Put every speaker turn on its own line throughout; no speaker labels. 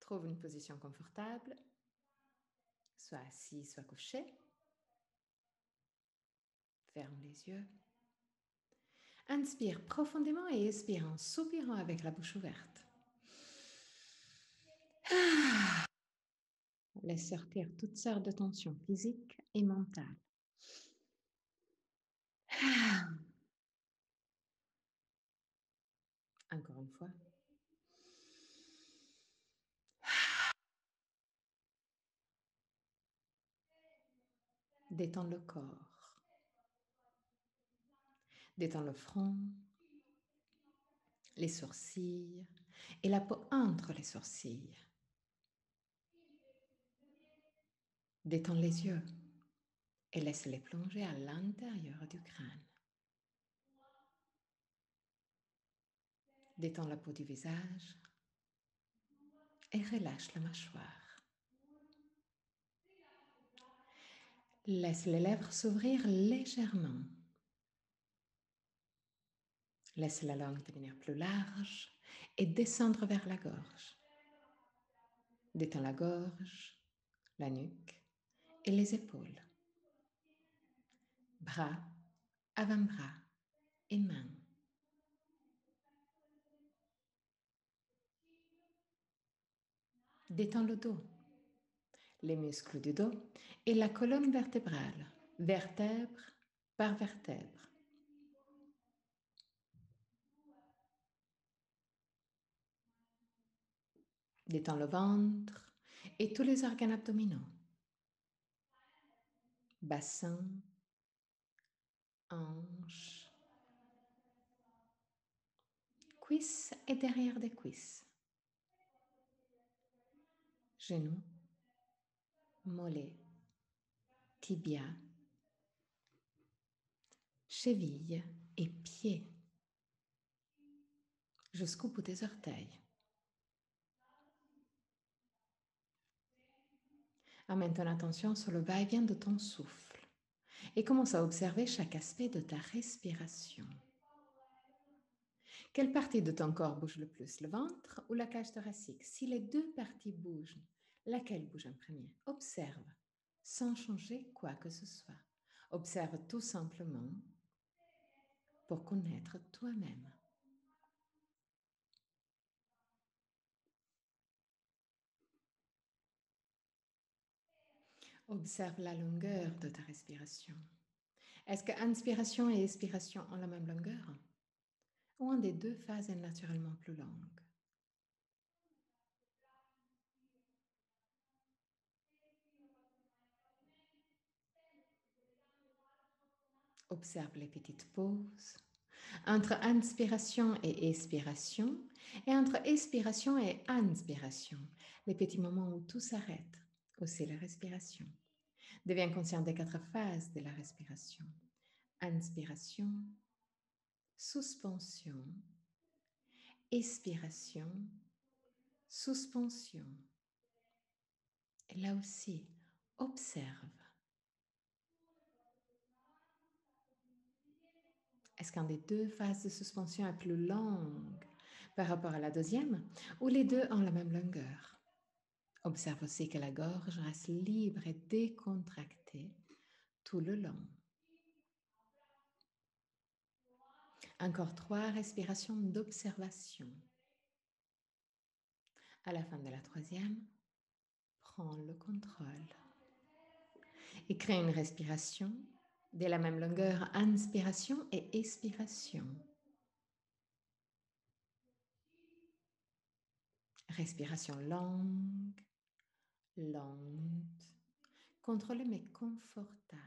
Trouve une position confortable, soit assis, soit couché. Ferme les yeux. Inspire profondément et expire en soupirant avec la bouche ouverte. Laisse sortir toutes sortes de tensions physiques et mentales. Encore une fois. Détends le corps. Détends le front, les sourcils et la peau entre les sourcils. Détends les yeux et laisse-les plonger à l'intérieur du crâne. Détends la peau du visage et relâche la mâchoire. Laisse les lèvres s'ouvrir légèrement. Laisse la langue devenir plus large et descendre vers la gorge. Détends la gorge, la nuque et les épaules. Bras, avant-bras et mains. Détends le dos, les muscles du dos et la colonne vertébrale, vertèbre par vertèbre. Détends le ventre et tous les organes abdominaux. Bassin, hanches, cuisses et derrière des cuisses. Genoux, mollets, tibia, chevilles et pieds. Jusqu'au bout des orteils. Amène ton attention sur le va-et-vient de ton souffle et commence à observer chaque aspect de ta respiration. Quelle partie de ton corps bouge le plus, le ventre ou la cage thoracique? Si les deux parties bougent, laquelle bouge en premier? Observe, sans changer quoi que ce soit. Observe tout simplement pour connaître toi-même. Observe la longueur de ta respiration. Est-ce que inspiration et expiration ont la même longueur? Ou un des deux phases est naturellement plus longue? Observe les petites pauses entre inspiration et expiration et entre expiration et inspiration, les petits moments où tout s'arrête, aussi la respiration. Deviens conscient des 4 phases de la respiration. Inspiration, suspension, expiration, suspension. Et là aussi, observe. Est-ce qu'un des deux phases de suspension est plus longue par rapport à la deuxième ou les deux ont la même longueur? Observe aussi que la gorge reste libre et décontractée tout le long. Encore 3 respirations d'observation. À la fin de la 3e, prends le contrôle et crée une respiration de la même longueur, inspiration et expiration. Respiration longue, lente, contrôlée mais confortable.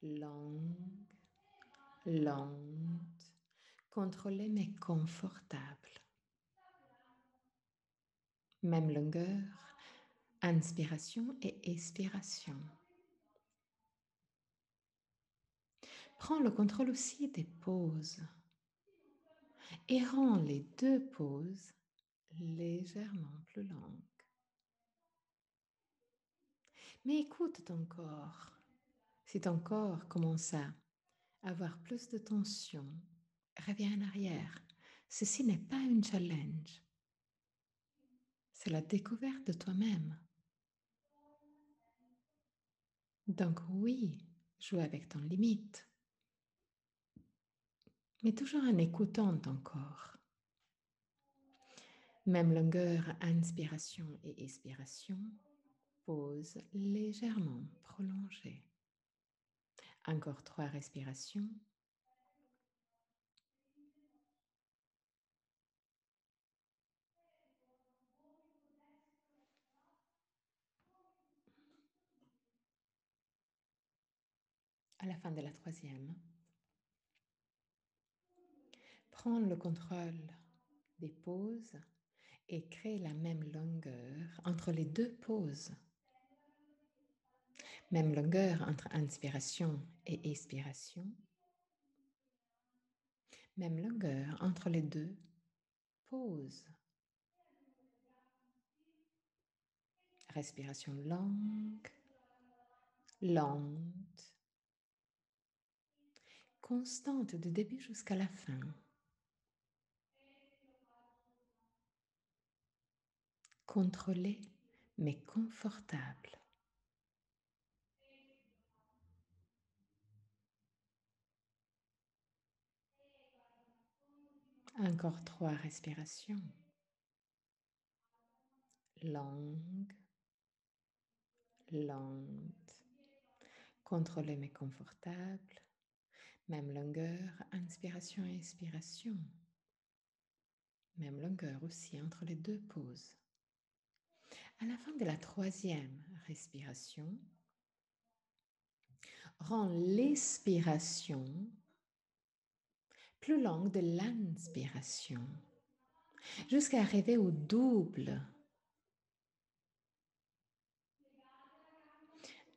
Longue, lente, contrôlée mais confortable. Même longueur, inspiration et expiration. Prends le contrôle aussi des pauses et rends les 2 pauses légèrement plus longues. Mais écoute ton corps. Si ton corps commence à avoir plus de tension, reviens en arrière. Ceci n'est pas une challenge. C'est la découverte de toi-même. Donc oui, joue avec ton limite, mais toujours en écoutant ton corps. Même longueur, inspiration et expiration, pause légèrement prolongée. Encore 3 respirations. À la fin de la 3e, prends le contrôle des pauses et crée la même longueur entre les 2 pauses. Même longueur entre inspiration et expiration. Même longueur entre les 2 pauses. Respiration longue, lente, constante du début jusqu'à la fin. Contrôlée mais confortable. Encore 3 respirations. Longue, lente, contrôlée mais confortable. Même longueur, inspiration et expiration. Même longueur aussi entre les 2 pauses. À la fin de la 3e respiration, rends l'expiration plus longue de l'inspiration jusqu'à arriver au double.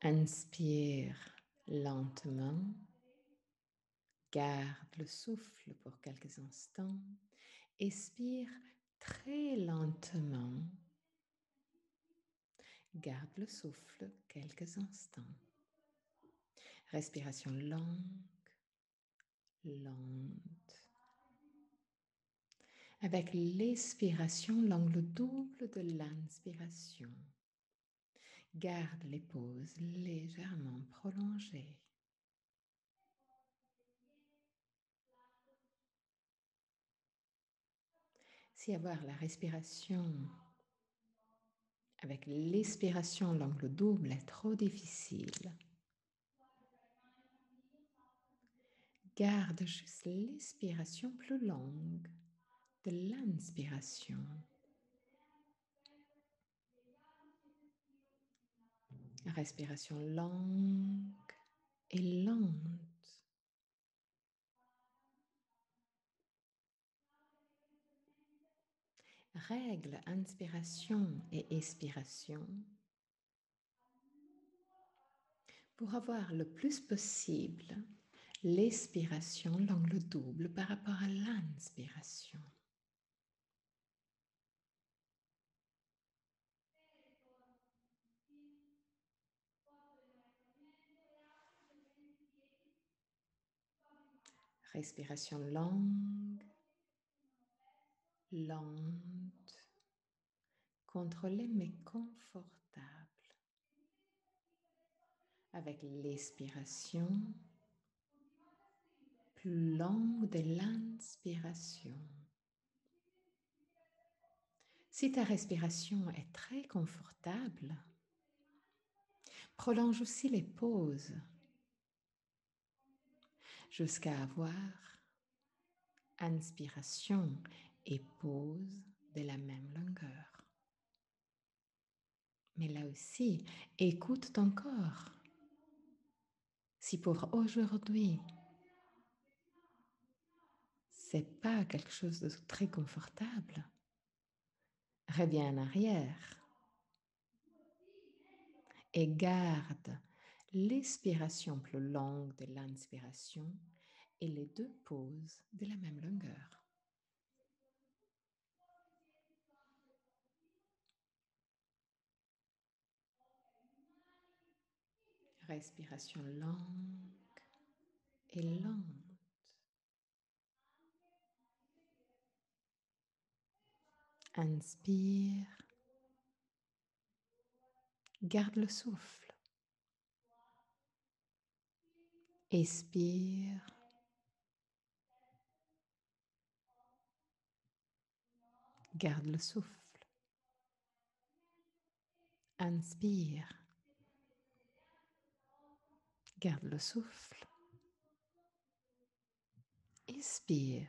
Inspire lentement, garde le souffle pour quelques instants, expire très lentement, garde le souffle quelques instants. Respiration longue, lente. Avec l'expiration, l'angle double de l'inspiration. Garde les pauses légèrement prolongées. Si avoir la respiration avec l'expiration, l'angle double est trop difficile, garde juste l'expiration plus longue de l'inspiration. Respiration longue et lente. Règle inspiration et expiration pour avoir le plus possible l'expiration, l'angle double par rapport à l'inspiration. Respiration longue, lente, contrôlée mais confortable. Avec l'expiration plus longue de l'inspiration. Si ta respiration est très confortable, prolonge aussi les pauses jusqu'à avoir inspiration et pause de la même longueur. Mais là aussi, écoute ton corps. Si pour aujourd'hui, c'est pas quelque chose de très confortable, reviens en arrière et garde l'expiration plus longue de l'inspiration et les 2 pauses de la même longueur. Respiration longue et lente. Inspire. Garde le souffle. Expire. Garde le souffle. Inspire. Garde le souffle. Expire.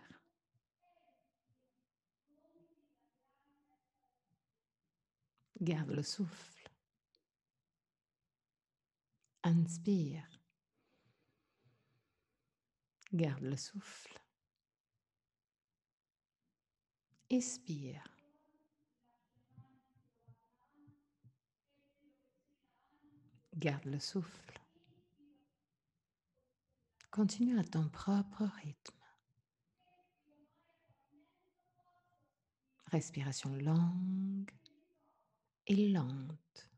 Garde le souffle. Inspire. Garde le souffle. Expire. Garde le souffle. Continue à ton propre rythme. Respiration longue et lente.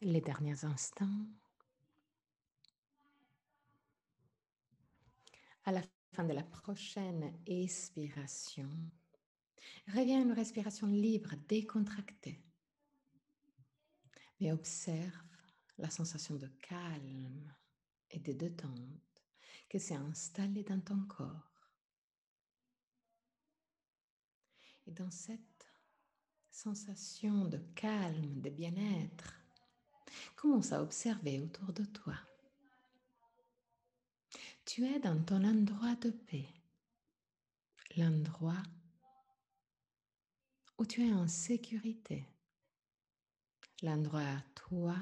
Les derniers instants. À la fin de la prochaine expiration, reviens à une respiration libre, décontractée. Mais observe la sensation de calme et de détente qui s'est installée dans ton corps. Et dans cette sensation de calme, de bien-être, commence à observer autour de toi. Tu es dans ton endroit de paix, l'endroit où tu es en sécurité, l'endroit à toi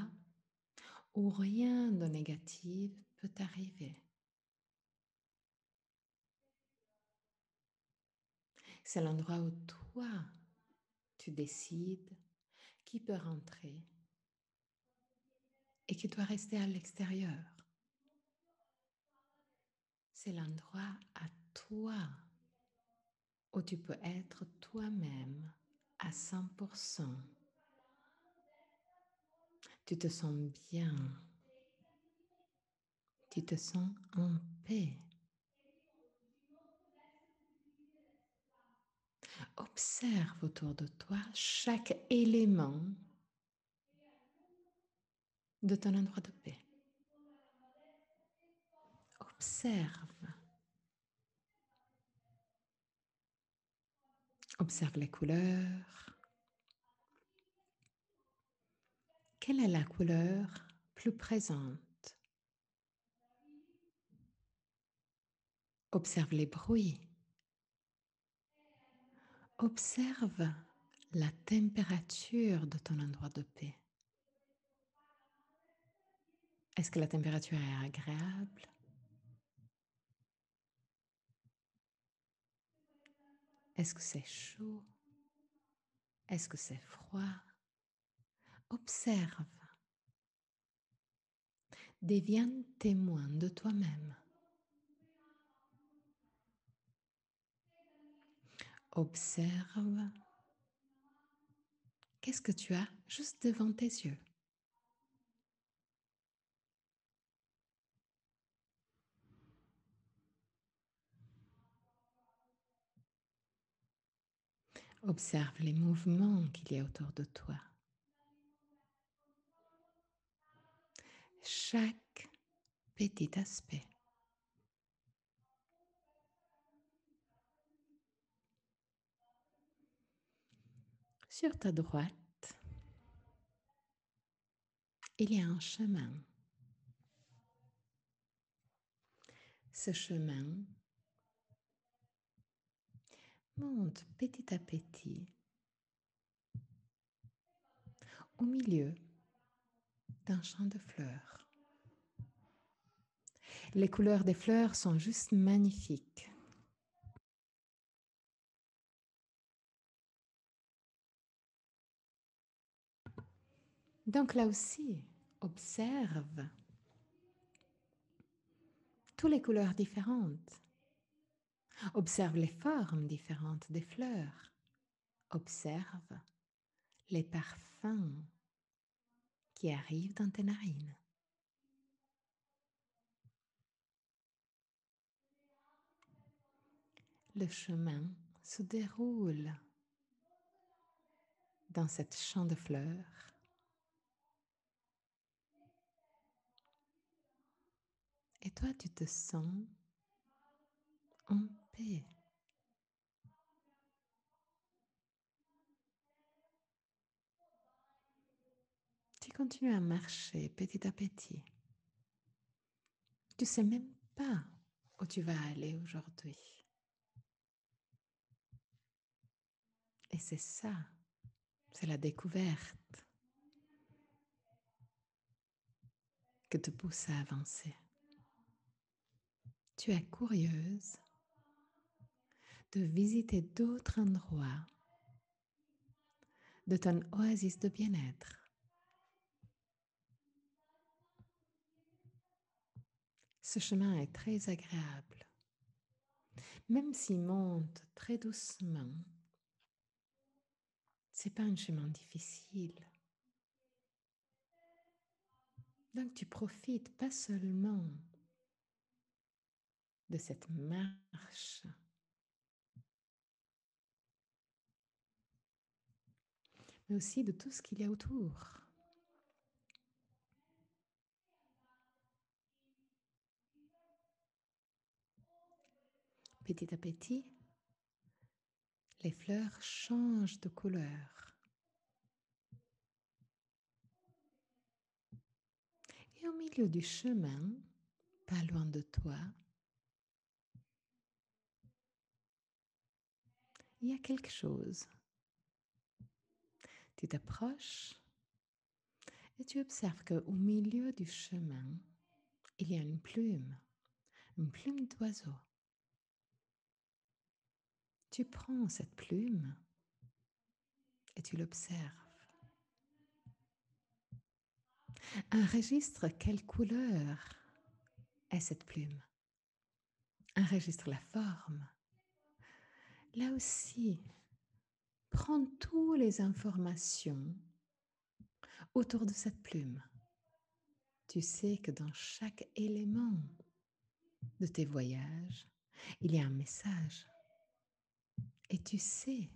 où rien de négatif peut t'arriver. C'est l'endroit où toi, tu décides qui peut rentrer et qui doit rester à l'extérieur. C'est l'endroit à toi où tu peux être toi-même à 100%. Tu te sens bien. Tu te sens en paix. Observe autour de toi chaque élément de ton endroit de paix. Observe. Observe les couleurs. Quelle est la couleur plus présente? Observe les bruits. Observe la température de ton endroit de paix. Est-ce que la température est agréable? Est-ce que c'est chaud? Est-ce que c'est froid? Observe. Deviens témoin de toi-même. Observe. Qu'est-ce que tu as juste devant tes yeux? Observe les mouvements qu'il y a autour de toi. Chaque petit aspect. Sur ta droite, il y a un chemin. Ce chemin monte petit à petit au milieu d'un champ de fleurs. Les couleurs des fleurs sont juste magnifiques. Donc là aussi, observe toutes les couleurs différentes. Observe les formes différentes des fleurs. Observe les parfums qui arrivent dans tes narines. Le chemin se déroule dans cette champ de fleurs. Et toi, tu te sens en paix. Tu continues à marcher petit à petit. Tu ne sais même pas où tu vas aller aujourd'hui. Et c'est ça, c'est la découverte que te pousse à avancer. Tu es curieuse de visiter d'autres endroits de ton oasis de bien-être. Ce chemin est très agréable. Même s'il monte très doucement, c'est pas un chemin difficile. Donc tu profites pas seulement de cette marche, mais aussi de tout ce qu'il y a autour. Petit à petit, les fleurs changent de couleur. Et au milieu du chemin, pas loin de toi, il y a quelque chose. Tu t'approches et tu observes qu'au milieu du chemin, il y a une plume d'oiseau. Tu prends cette plume et tu l'observes. Enregistre quelle couleur est cette plume. Enregistre la forme. Là aussi, prends toutes les informations autour de cette plume. Tu sais que dans chaque élément de tes voyages, il y a un message. Et tu sais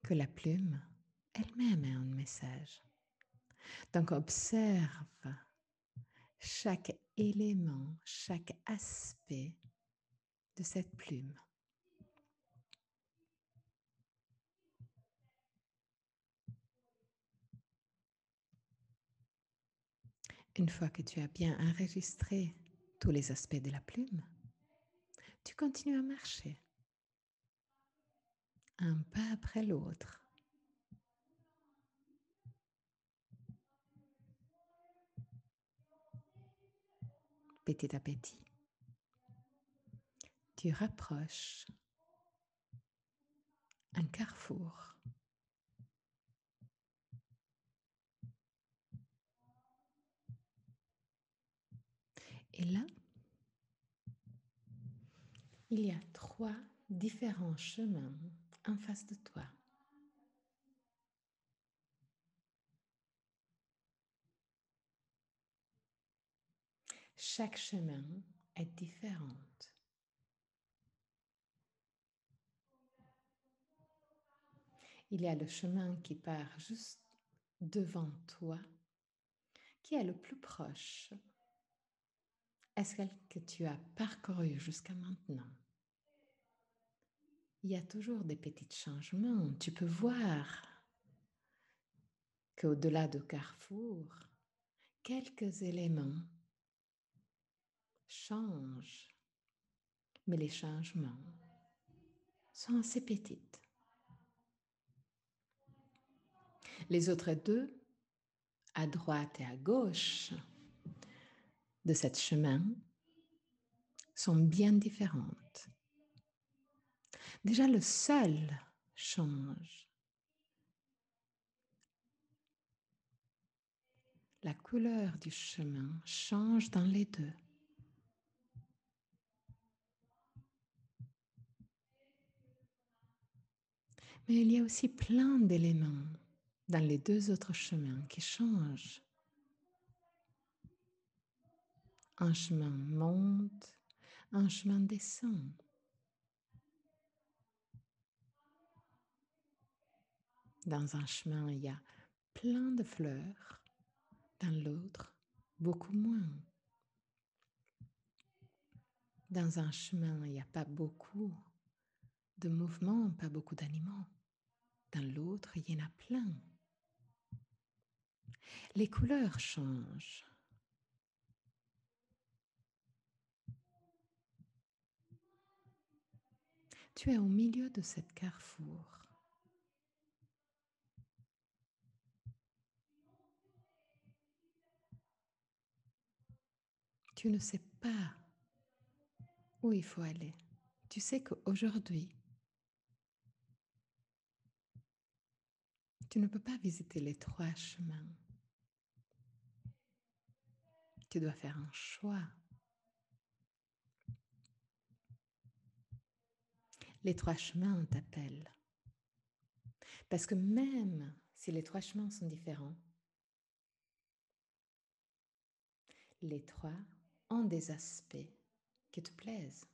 que la plume elle-même a un message. Donc observe chaque élément, chaque aspect de cette plume. Une fois que tu as bien enregistré tous les aspects de la plume, tu continues à marcher, un pas après l'autre. Petit à petit, tu rapproches un carrefour. Et là, il y a 3 différents chemins en face de toi. Chaque chemin est différent. Il y a le chemin qui part juste devant toi, qui est le plus proche. Est-ce que tu as parcouru jusqu'à maintenant? Il y a toujours des petits changements. Tu peux voir qu'au-delà du carrefour, quelques éléments changent, mais les changements sont assez petits. Les autres 2, à droite et à gauche de ce chemin, sont bien différentes. Déjà, le sol change. La couleur du chemin change dans les deux. Mais il y a aussi plein d'éléments dans les deux autres chemins qui changent. Un chemin monte, un chemin descend. Dans un chemin, il y a plein de fleurs, dans l'autre, beaucoup moins. Dans un chemin, il n'y a pas beaucoup de mouvements, pas beaucoup d'animaux. Dans l'autre, il y en a plein. Les couleurs changent. Tu es au milieu de cette carrefour. Tu ne sais pas où il faut aller. Tu sais qu'aujourd'hui, tu ne peux pas visiter les trois chemins. Tu dois faire un choix. Les trois chemins t'appellent. Parce que même si les trois chemins sont différents, les trois ont des aspects qui te plaisent.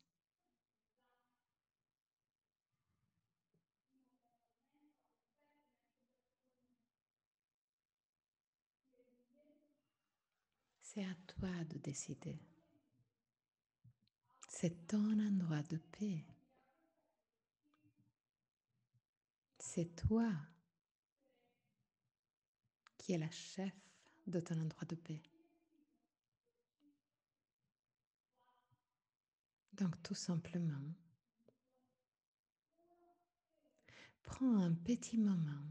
C'est à toi de décider. C'est ton endroit de paix. C'est toi qui es la chef de ton endroit de paix. Donc tout simplement, prends un petit moment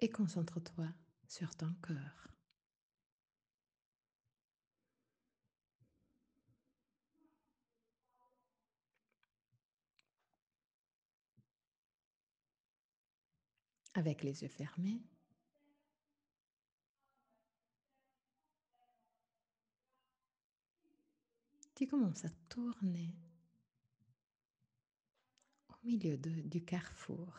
et concentre-toi sur ton cœur. Avec les yeux fermés, tu commences à tourner au milieu du carrefour.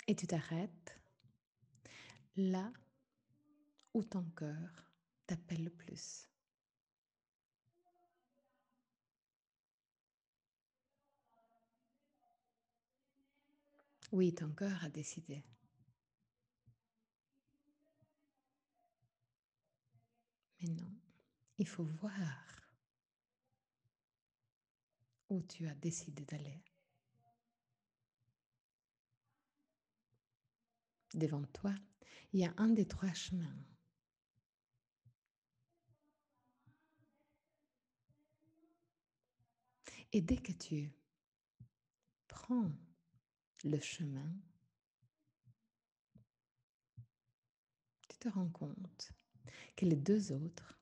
Et tu t'arrêtes là où ton cœur t'appelle le plus. Oui, ton cœur a décidé. Mais non, il faut voir où tu as décidé d'aller. Devant toi, il y a un des trois chemins. Et dès que tu prends le chemin, tu te rends compte que les deux autres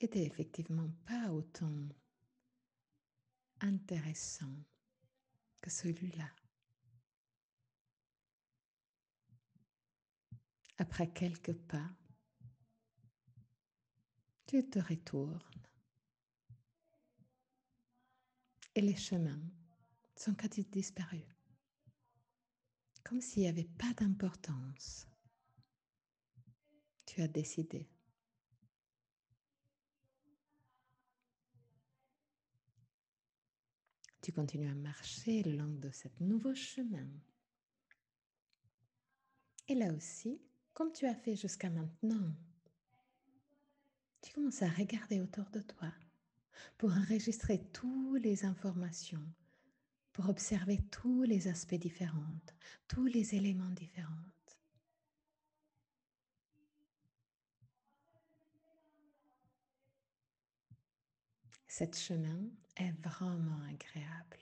étaient effectivement pas autant intéressants que celui-là. Après quelques pas, tu te retournes et les chemins sont quasi disparus, comme s'il n'y avait pas d'importance. Tu as décidé. Tu continues à marcher le long de ce nouveau chemin. Et là aussi, comme tu as fait jusqu'à maintenant, tu commences à regarder autour de toi pour enregistrer toutes les informations, pour observer tous les aspects différents, tous les éléments différents. Cet chemin est vraiment agréable.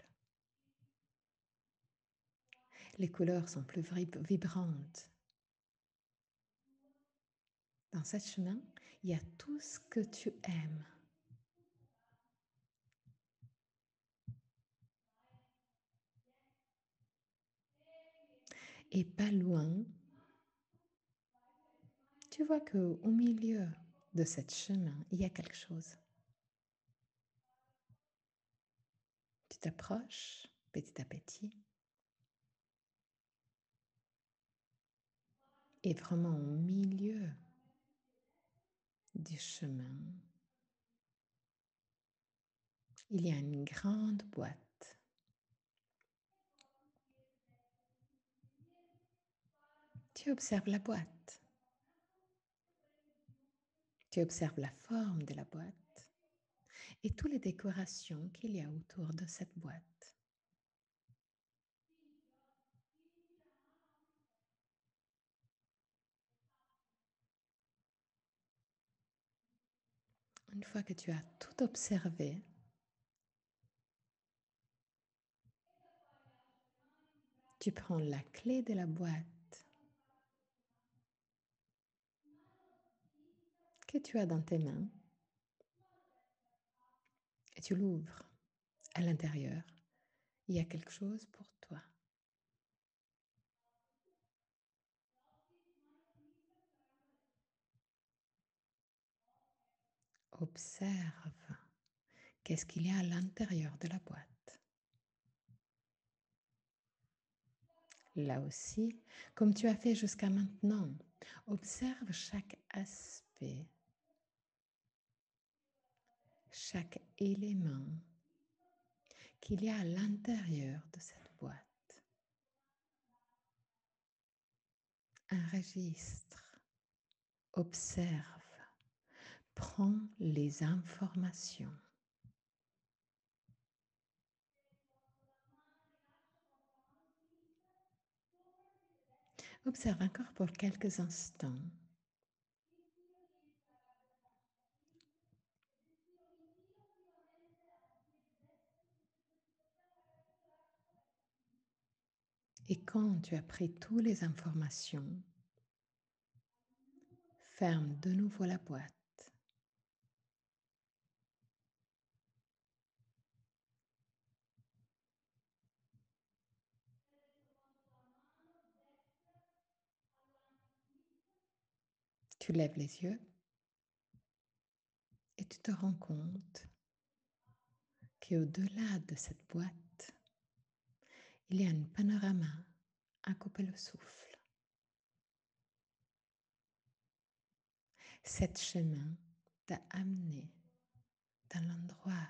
Les couleurs sont plus vibrantes. Dans ce chemin, il y a tout ce que tu aimes. Et pas loin, tu vois qu'au milieu de ce chemin, il y a quelque chose. Tu t'approches petit à petit. Et vraiment au milieu du chemin, il y a une grande boîte. Tu observes la boîte. Tu observes la forme de la boîte et toutes les décorations qu'il y a autour de cette boîte. Une fois que tu as tout observé, tu prends la clé de la boîte que tu as dans tes mains et tu l'ouvres. À l'intérieur, il y a quelque chose pour toi. Observe qu'est-ce qu'il y a à l'intérieur de la boîte. Là aussi, comme tu as fait jusqu'à maintenant, observe chaque aspect, chaque élément qu'il y a à l'intérieur de cette boîte. Enregistre, observe, prends les informations. Observe encore pour quelques instants. Et quand tu as pris toutes les informations, ferme de nouveau la boîte. Tu lèves les yeux et tu te rends compte qu'au-delà de cette boîte, il y a un panorama à couper le souffle. Cet chemin t'a amené dans l'endroit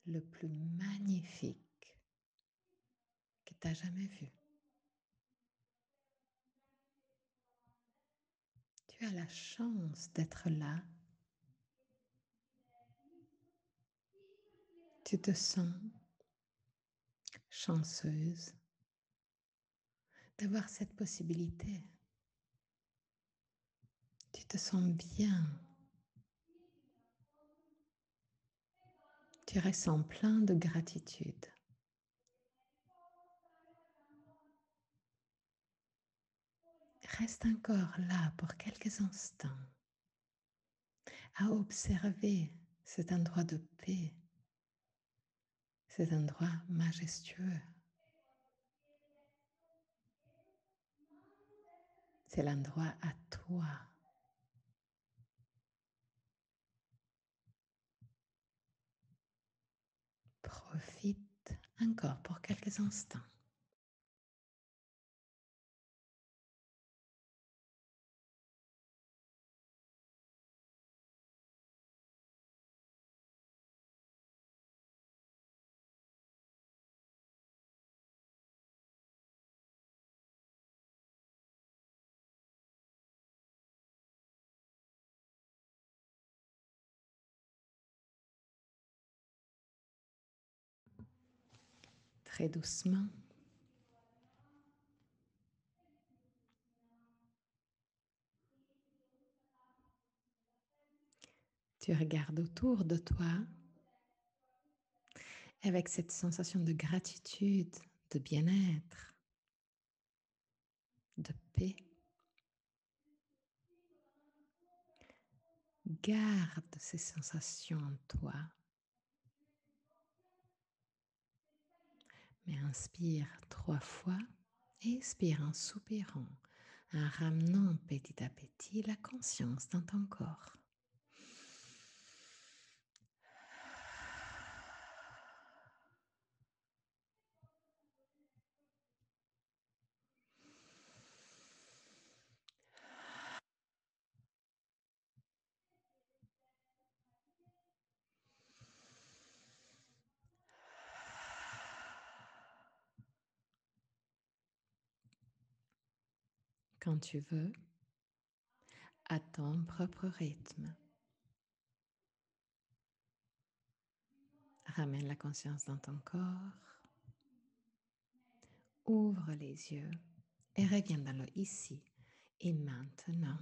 le plus magnifique que tu as jamais vu. Tu as la chance d'être là. Tu te sens chanceuse d'avoir cette possibilité. Tu te sens bien. Tu ressens plein de gratitude. Reste encore là pour quelques instants à observer cet endroit de paix, cet endroit majestueux. C'est l'endroit à toi. Profite encore pour quelques instants. Très doucement, tu regardes autour de toi avec cette sensation de gratitude, de bien-être, de paix. Garde ces sensations en toi. Mais inspire 3 fois et expire en soupirant, en ramenant petit à petit la conscience dans ton corps. Quand tu veux, à ton propre rythme, ramène la conscience dans ton corps, ouvre les yeux et reviens dans le ici et maintenant.